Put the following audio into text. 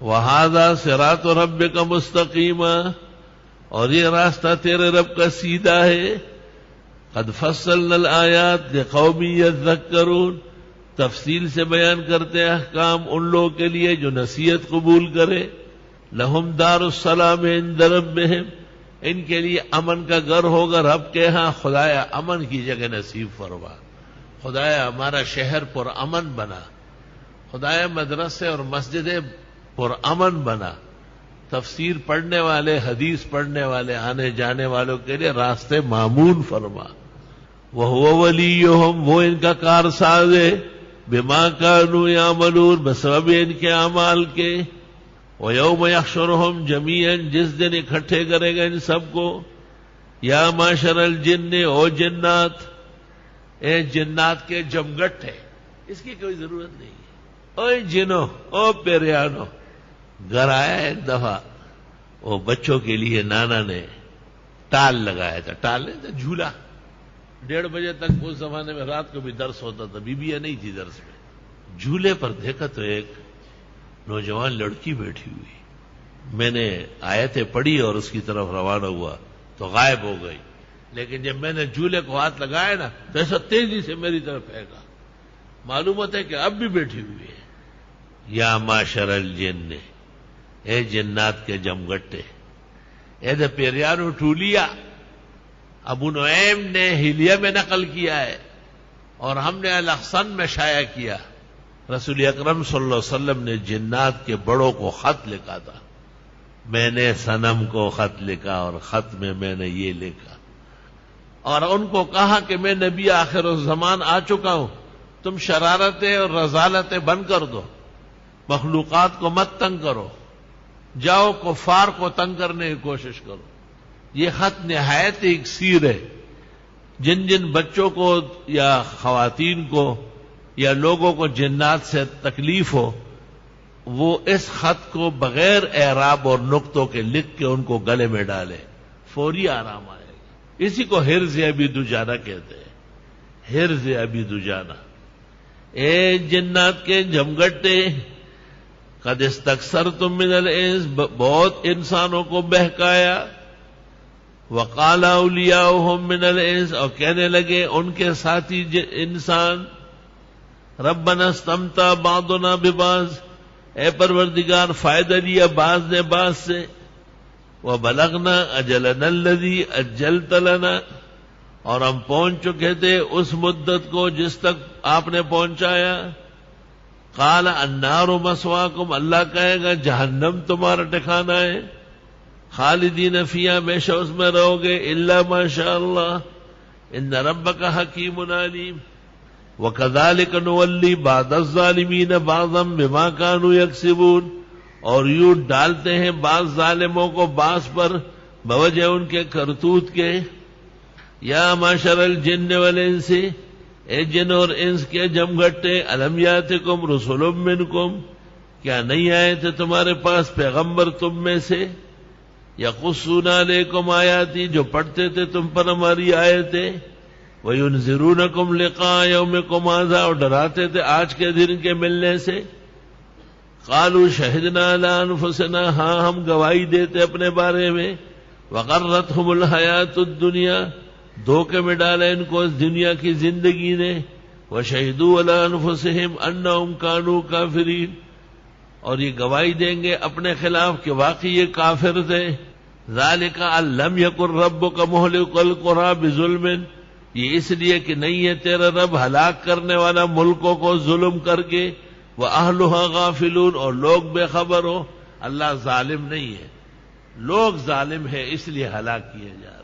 وَهَذَا صِرَاطُ رَبِّكَ مُسْتَقِيمًا، اور یہ راستہ تیرے رب کا سیدھا ہے. قَدْ فَصَّلْنَا الْآيَاتِ لِقَوْمٍ يَذَّكَّرُونَ، تفصیل سے بیان کرتے احکام ان لوگوں کے لیے جو نصیحت قبول کرے. لَهُمْ دَارُ السَّلَامِ عِندَ رَبِّهِمْ، ان کے لیے امن کا گھر ہوگا رب کے ہاں. خدایا امن کی جگہ نصیب فرما، خدایا ہمارا شہر پر امن بنا، خدایا مدرسے اور مسجدیں پر امن بنا. تفسیر پڑھنے والے، حدیث پڑھنے والے، آنے جانے والوں کے لیے راستے معمون فرما. وَهُوَ وَلِيُّهُمْ، وہ ان کا کارساز ہے. بِمَا كَانُوا يَعْمَلُونَ، بسبب ان کے اعمال کے. وَيَوْمَ يَحْشُرُهُمْ جَمِيعًا، جس دن اکٹھے کرے گا ان سب کو. یا معشر الجن، او جنات، اے جنات کے جمگٹ ہے، اس کی کوئی ضرورت نہیں ہے. اوے جنو، او پیریانو. گھر آیا ایک دفعہ، وہ بچوں کے لیے نانا نے ٹال لگایا تھا. ٹال نہیں تھا، جھولا. 1:30 بجے تک اس زمانے میں رات کو بھی درس ہوتا تھا، بیبیاں نہیں تھی درس میں. جھولے پر دیکھا تو ایک نوجوان لڑکی بیٹھی ہوئی. میں نے آیتیں پڑھی اور اس کی طرف روانہ ہوا تو غائب ہو گئی. لیکن جب میں نے جھولے کو ہاتھ لگایا نا تو ایسا تیزی سے میری طرف پھینکا. معلوم ہوتا ہے کہ اب بھی بیٹھی ہوئی ہے. یا معشر الجن، اے جنات کے جمگٹے، اے دا پیریانو ٹولیا. ابو نعیم نے حلیہ میں نقل کیا ہے اور ہم نے الاحسن میں شائع کیا. رسول اکرم صلی اللہ علیہ وسلم نے جنات کے بڑوں کو خط لکھا تھا. میں نے صنم کو خط لکھا اور خط میں نے یہ لکھا اور ان کو کہا کہ میں نبی آخر الزمان آ چکا ہوں، تم شرارتیں اور رذالتیں بند کر دو، مخلوقات کو مت تنگ کرو، جاؤ کفار کو تنگ کرنے کی کوشش کرو. یہ خط نہایت اکسیر ہے. جن جن بچوں کو یا خواتین کو یا لوگوں کو جنات سے تکلیف ہو، وہ اس خط کو بغیر اعراب اور نقطوں کے لکھ کے ان کو گلے میں ڈالے، فوری آرام آئے گا. اسی کو حرز ابی دجانہ کہتے ہیں، حرز ابی دجانہ. اے جنات کے جمگٹے، قد استکثرتم من الانس، بہت انسانوں کو بہکایا. وقال اولیاؤہم من الانس، اور کہنے لگے ان کے ساتھی انسان، ربنا استمتع بعضنا ببعض، اے پروردگار فائدہ لیا بعض نے بعض سے. وبلغنا اجلنا الذی اجلت لنا، اور ہم پہنچ چکے تھے اس مدت کو جس تک آپ نے پہنچایا. قال النار مثواکم، اللہ کہے گا جہنم تمہارا ٹھکانہ ہے. خالدین فیہا، ہمیشہ اس میں رہو گے، الا ما شاء اللہ، ان ربک حکیم علیم. وَكَذَلِكَ نُوَلِّي بَعْضَ الظَّالِمِينَ بَعْضًا بِمَا كَانُوا يَكْسِبُونَ، اور یوں ڈالتے ہیں بعض ظالموں کو بعض پر بوجہ ان کے کرتوت کے. یا معشر الجن والانس، اے جن اور انس کے جمگٹے، الم یاتکم رسل منکم، کیا نہیں آئے تھے تمہارے پاس پیغمبر تم میں سے، یقصون علیکم آیاتی، جو پڑھتے تھے تم پر ہماری آیتیں، وَيُنذِرُونَكُمْ لِقَاءَ يَوْمِكُمْ هَٰذَا، اور ڈراتے تھے آج کے دن کے ملنے سے. قالوا شہدنا علی انفسنا، ہاں ہم گواہی دیتے اپنے بارے میں. وغرتہم الحیات الدنیا، دھوکے میں ڈالا ان کو اس دنیا کی زندگی نے. وشہدوا علی انفسہم انہم کانوا کافرین، اور یہ گواہی دیں گے اپنے خلاف کہ واقعی یہ کافر تھے. ذالک ان لم یکن ربک مہلک القری بظلم، یہ اس لیے کہ نہیں ہے تیرا رب ہلاک کرنے والا ملکوں کو ظلم کر کے. وَأَهْلُهَا غَافِلُونَ، اور لوگ بے خبر ہو. اللہ ظالم نہیں ہے، لوگ ظالم ہے اس لیے ہلاک کیے جا رہے.